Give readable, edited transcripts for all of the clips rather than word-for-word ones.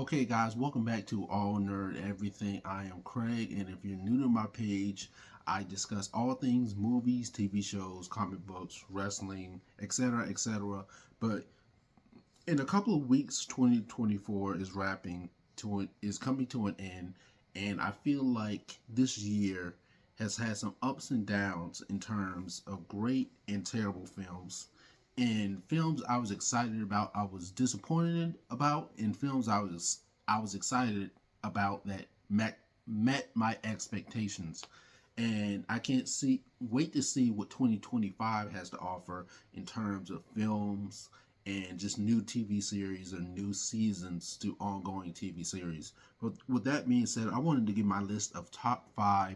Okay, guys, welcome back to All Nerd Everything. I am Craig, and if you're new to my page, I discuss all things movies, TV shows, comic books, wrestling, etc., etc. But in a couple of weeks, 2024 is coming to an end, and I feel like this year has had some ups and downs in terms of great and terrible films. In films I was excited about, I was disappointed about. In films I was excited about that met my expectations. And I can't see wait to see what 2025 has to offer in terms of films and just new TV series or new seasons to ongoing TV series. But with that being said, I wanted to give my list of top 5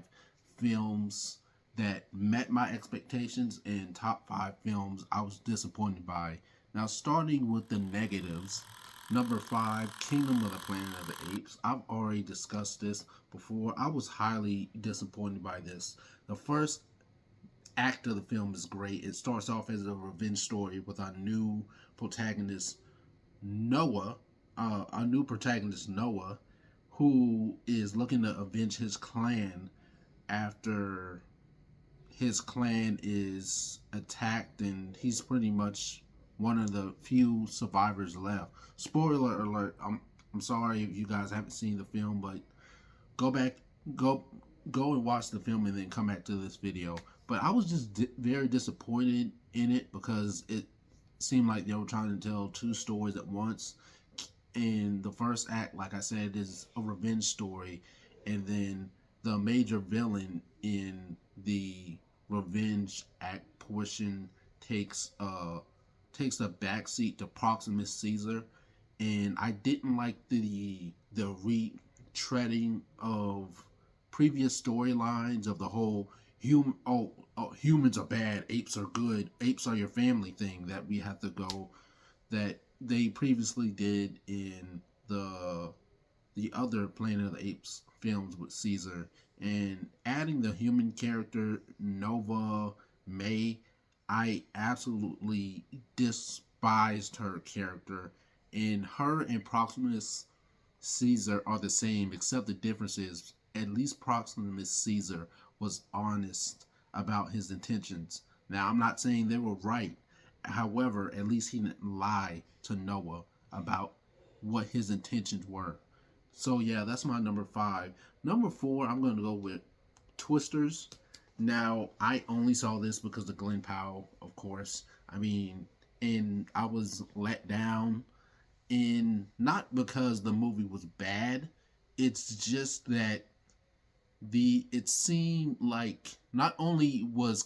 films that met my expectations and top 5 films I was disappointed by. Now, starting with the negatives, number 5, Kingdom of the Planet of the Apes. I've already discussed this before. I was highly disappointed by this. The first act of the film is great. It starts off as a revenge story with our new protagonist, Noah, Noah, who is looking to avenge his clan after his clan is attacked, and he's pretty much one of the few survivors left. Spoiler alert! I'm sorry if you guys haven't seen the film, but go back, go go and watch the film, and then come back to this video. But I was just very disappointed in it because it seemed like they were trying to tell two stories at once. And the first act, like I said, is a revenge story, and then the major villain in the revenge act portion takes takes a backseat to Proximus Caesar, and I didn't like the retreading of previous storylines of the whole humans are bad, apes are good, apes are your family thing that we have to go that they previously did in the other Planet of the Apes films with Caesar, and adding the human character Nova May. I absolutely despised her character, and her and Proximus Caesar are the same, except the difference is at least Proximus Caesar was honest about his intentions. Now, I'm not saying they were right. However, at least he didn't lie to Noah about what his intentions were. So yeah, that's my number 5. Number 4, I'm going to go with Twisters. Now, I only saw this because of Glenn Powell, of course. I mean, and I was let down, in not because the movie was bad. It's just that it seemed like not only was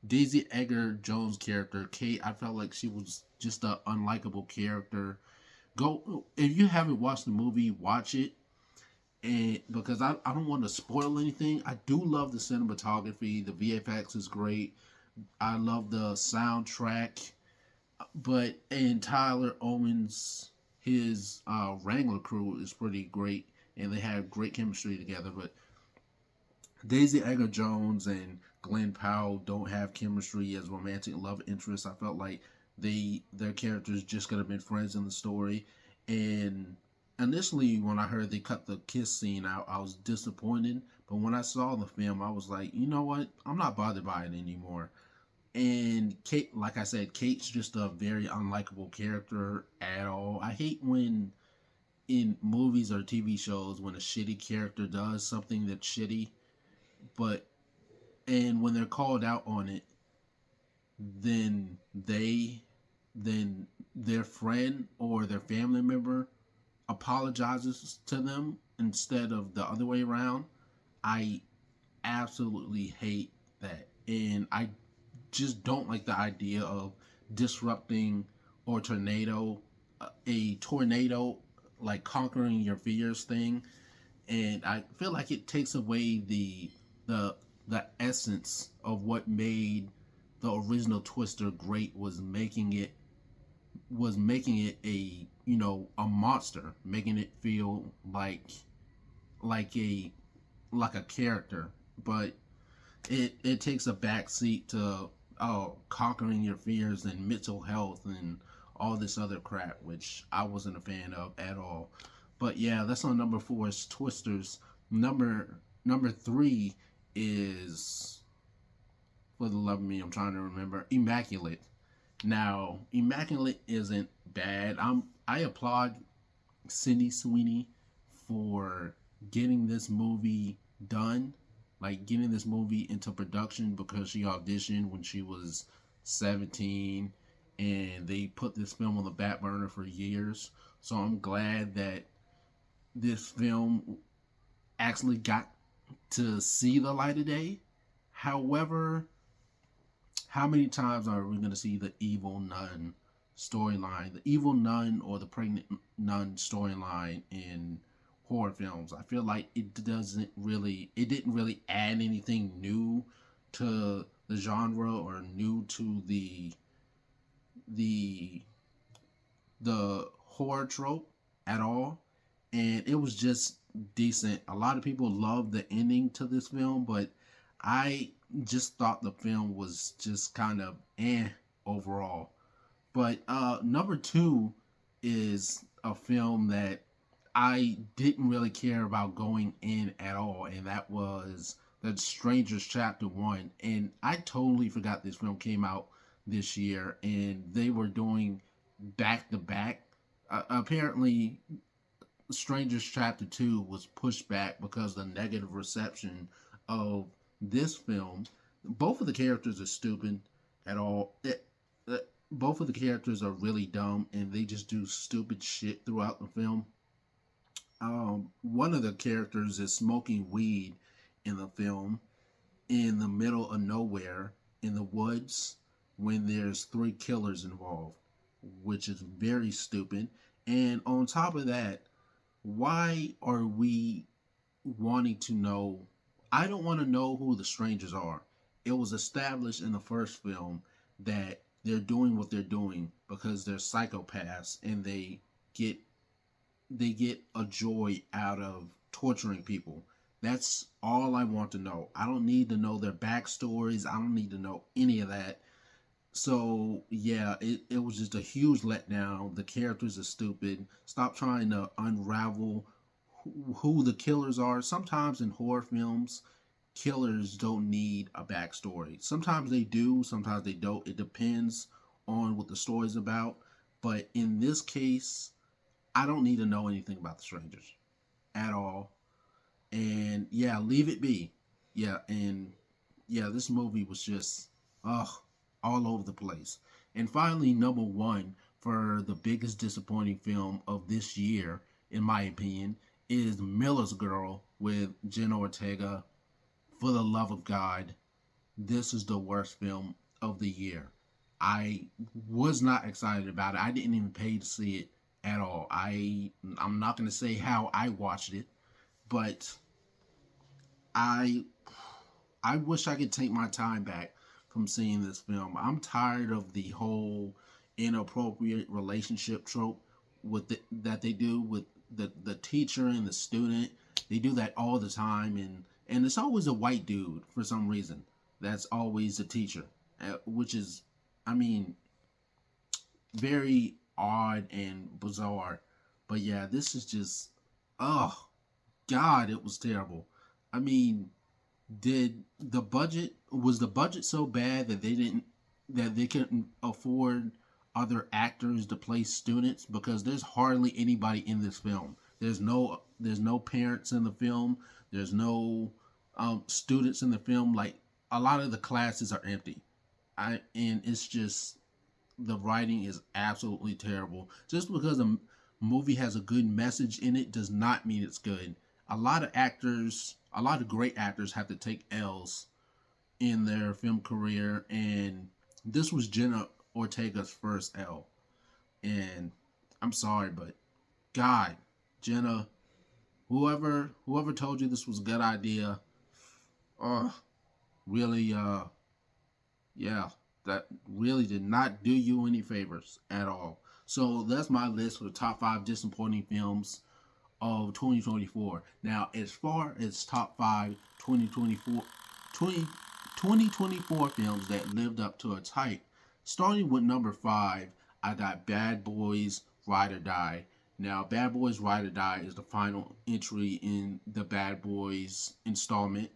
Daisy Edgar Jones' character, Kate, I felt like she was just an unlikable character. Go if you haven't watched the movie, watch it. And because I don't want to spoil anything, I do love the cinematography. The VFX is great. I love the soundtrack. But and Tyler Owens, his Wrangler crew is pretty great, and they have great chemistry together. But Daisy Edgar Jones and Glenn Powell don't have chemistry as romantic love interests. I felt like their characters just could have been friends in the story. And initially, when I heard they cut the kiss scene out, I was disappointed. But when I saw the film, I was like, you know what? I'm not bothered by it anymore. And Kate, like I said, Kate's just a very unlikable character at all. I hate when in movies or TV shows when a shitty character does something that's shitty, but and when they're called out on it, then then their friend or their family member apologizes to them instead of the other way around. I absolutely hate that, and I just don't like the idea of disrupting or a tornado, like conquering your fears thing. And I feel like it takes away the the essence of what made the original Twister great, was making it a, a monster, making it feel like a like a character. But it takes a backseat to conquering your fears and mental health and all this other crap, which I wasn't a fan of at all. But yeah, that's on number 4 is Twisters. Number 3 is, for the love of me, I'm trying to remember, Immaculate. Now, Immaculate isn't bad. I applaud Sydney Sweeney for getting this movie done, like getting this movie into production, because she auditioned when she was 17 and they put this film on the back burner for years. So I'm glad that this film actually got to see the light of day. However, how many times are we going to see the evil nun storyline, the evil nun or the pregnant nun storyline in horror films? I feel like it didn't really add anything new to the genre or new to the the horror trope at all, and it was just decent. A lot of people loved the ending to this film, but I just thought the film was just kind of overall. But number 2 is a film that I didn't really care about going in at all, and that was The Strangers Chapter 1. And I totally forgot this film came out this year, and they were doing back to back. Apparently, Strangers Chapter 2 was pushed back because of the negative reception of this film. Both of the characters are stupid at all. Both of the characters are really dumb and they just do stupid shit throughout the film. One of the characters is smoking weed in the film in the middle of nowhere in the woods when there's 3 killers involved, which is very stupid. And on top of that, why are we wanting to know? I don't want to know who the strangers are. It was established in the first film that they're doing what they're doing because they're psychopaths and they get a joy out of torturing people. That's all I want to know. I don't need to know their backstories. I don't need to know any of that. So yeah, it was just a huge letdown. The characters are stupid. Stop trying to unravel who the killers are. Sometimes in horror films, killers don't need a backstory. Sometimes they do, sometimes they don't. It depends on what the story's about. But in this case, I don't need to know anything about the strangers at all. And yeah, leave it be. Yeah, and yeah, this movie was just ugh, all over the place. And finally, number 1 for the biggest disappointing film of this year, in my opinion, is Miller's Girl with Jenna Ortega. For the love of God, this is the worst film of the year. I was not excited about it. I didn't even pay to see it at all. I'm not going to say how I watched it, but I I wish I could take my time back from seeing this film. I'm tired of the whole inappropriate relationship trope that they do with the teacher and the student. They do that all the time, and it's always a white dude for some reason. That's always the teacher, which is, I mean, very odd and bizarre. But yeah, this is just, oh God, it was terrible. I mean, did the budget so bad that they couldn't afford other actors to play students? Because there's hardly anybody in this film. There's no parents in the film. There's no students in the film. Like, a lot of the classes are empty. And it's just, the writing is absolutely terrible. Just because a movie has a good message in it does not mean it's good. A lot of great actors have to take L's in their film career, and this was Jenna Ortega's first L. And I'm sorry, but God, Jenna, whoever told you this was a good idea, really, yeah, that really did not do you any favors at all. So that's my list for the top 5 disappointing films of 2024. Now, as far as top 5 2024 films that lived up to its hype, starting with number 5, I got Bad Boys Ride or Die. Now, Bad Boys Ride or Die is the final entry in the Bad Boys installment.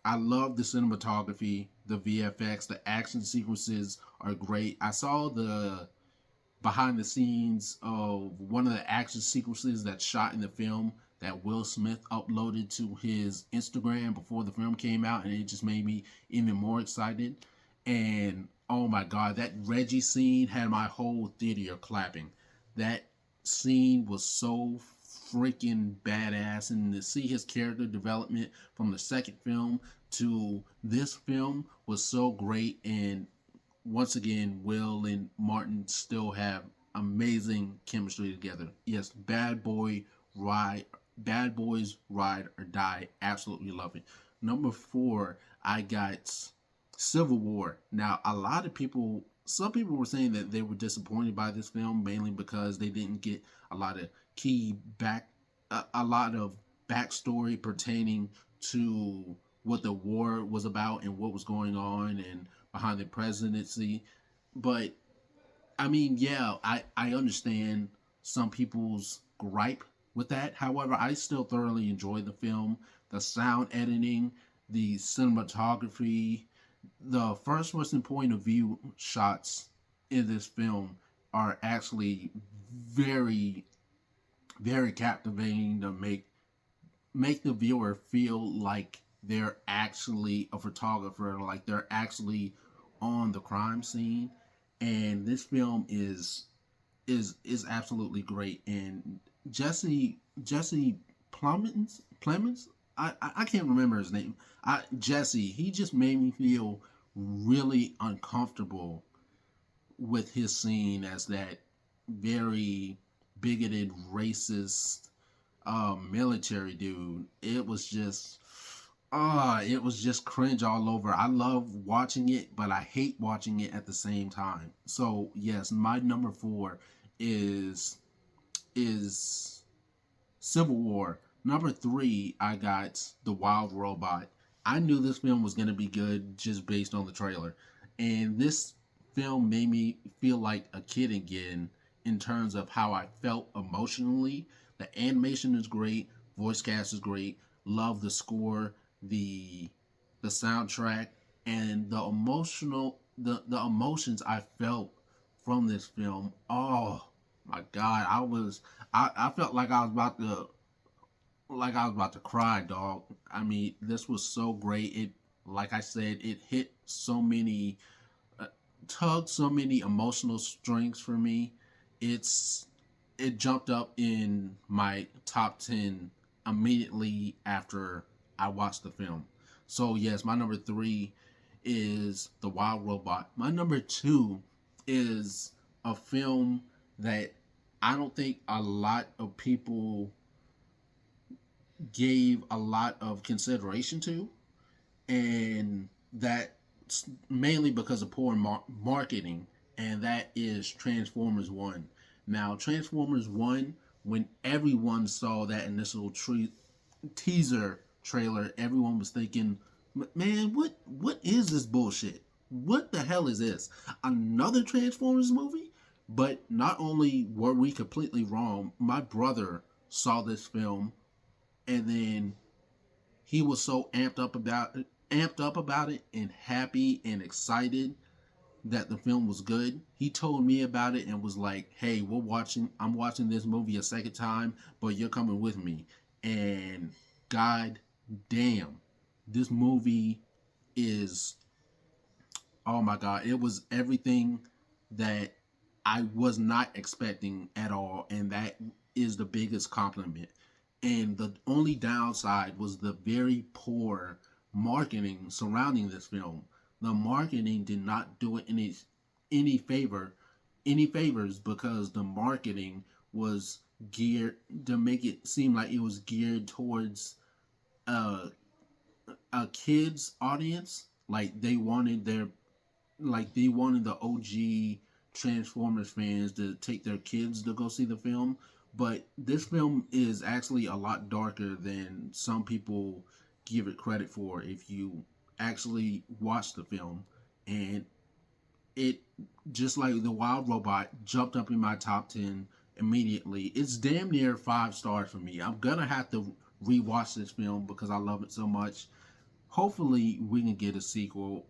I love the cinematography, the VFX, the action sequences are great. I saw the behind the scenes of one of the action sequences that's shot in the film that Will Smith uploaded to his Instagram before the film came out, and it just made me even more excited. And oh my god, that Reggie scene had my whole theater clapping. That scene was so freaking badass, and to see his character development from the second film to this film was so great. And once again, Will and Martin still have amazing chemistry together. Yes, Bad Boys Ride or Die. Absolutely love it. Number 4, I got Civil War. Now, some people were saying that they were disappointed by this film, mainly because they didn't get a lot of key back, a lot of backstory pertaining to what the war was about and what was going on and behind the presidency. But I mean, yeah, I understand some people's gripe with that. However, I still thoroughly enjoyed the film. The sound editing, the cinematography, the first person point of view shots in this film are actually very, very captivating to make the viewer feel like they're actually a photographer, like they're actually on the crime scene. And this film is absolutely great. And Jesse Plemons, I can't remember his name. Jesse, he just made me feel really uncomfortable with his scene as that very bigoted, racist military dude. It was just cringe all over. I love watching it, but I hate watching it at the same time. So yes, my number 4 is is Civil War. Number 3, I got The Wild Robot. I knew this film was going to be good just based on the trailer. And this film made me feel like a kid again in terms of how I felt emotionally. The animation is great, voice cast is great, love the score, the the soundtrack, and the emotions I felt from this film. Oh my god, I felt like I was about to cry, dog. I mean, this was so great. It, like I said, it hit so many, tugged so many emotional strings for me. It's it jumped up in my top 10 immediately after I watched the film. So yes, my number 3 is The Wild Robot. My number 2 is a film that I don't think a lot of people gave a lot of consideration to, and that's mainly because of poor marketing, and that is Transformers 1. Now, Transformers 1, when everyone saw that initial teaser trailer, everyone was thinking, man, what is this bullshit? What the hell is this? Another Transformers movie? But not only were we completely wrong, my brother saw this film, and then he was so amped up about it and happy and excited that the film was good. He told me about it and was like, "Hey, I'm watching this movie a second time, but you're coming with me." And god damn, this movie is, oh my god, it was everything that I was not expecting at all, and that is the biggest compliment. And the only downside was the very poor marketing surrounding this film. The marketing did not do it any favor any favors, because the marketing was geared to make it seem like it was geared towards a a kids audience. Like they wanted the OG Transformers fans to take their kids to go see the film. But this film is actually a lot darker than some people give it credit for if you actually watch the film. And it, just like The Wild Robot, jumped up in my top 10 immediately. It's damn near 5 stars for me. I'm gonna have to rewatch this film because I love it so much. Hopefully, we can get a sequel.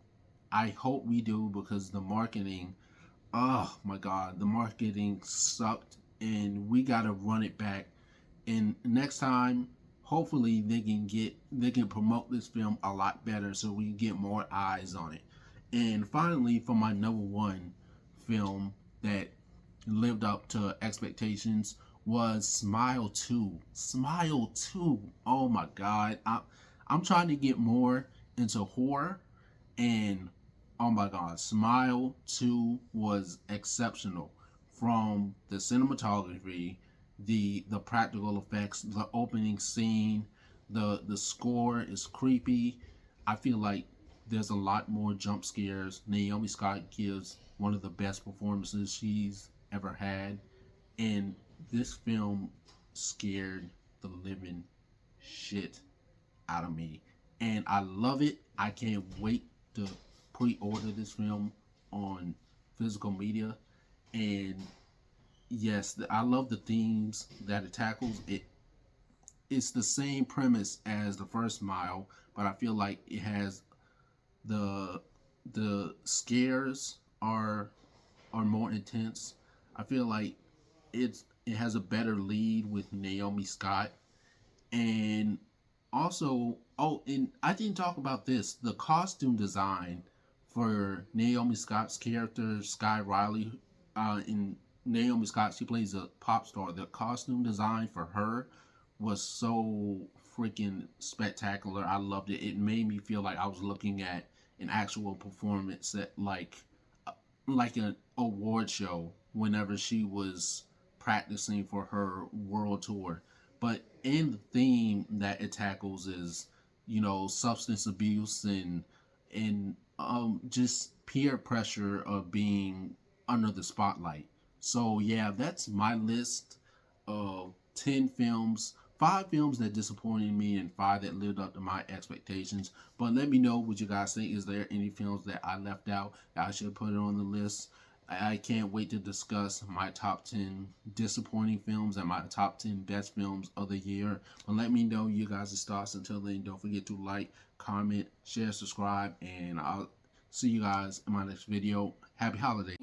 I hope we do because the marketing, oh my god, the marketing sucked, and we gotta run it back. And next time, hopefully they can promote this film a lot better so we can get more eyes on it. And finally, for my number one film that lived up to expectations was Smile 2. Smile 2. Oh my god. I'm trying to get more into horror, and oh my god, Smile 2 was exceptional. From the cinematography, the practical effects, the opening scene, the score is creepy. I feel like there's a lot more jump scares. Naomi Scott gives one of the best performances she's ever had, and this film scared the living shit out of me, and I love it. I can't wait to pre-order this film on physical media. And yes, I love the themes that it tackles. It's the same premise as the first Mile, but I feel like it has the scares are more intense. I feel like it has a better lead with Naomi Scott. And also, oh, and I didn't talk about this, the costume design for Naomi Scott's character, Sky Riley. In Naomi Scott, she plays a pop star. The costume design for her was so freaking spectacular. I loved it. It made me feel like I was looking at an actual performance that like an award show whenever she was practicing for her world tour. But in the theme that it tackles is, substance abuse and just peer pressure of being under the spotlight. So yeah, that's my list of 10 films. 5 films that disappointed me and 5 that lived up to my expectations. But let me know what you guys think. Is there any films that I left out that I should put it on the list? I can't wait to discuss my top 10 disappointing films and my top 10 best films of the year. But let me know you guys' thoughts. Until then, don't forget to like, comment, share, subscribe, and I'll see you guys in my next video. Happy holidays.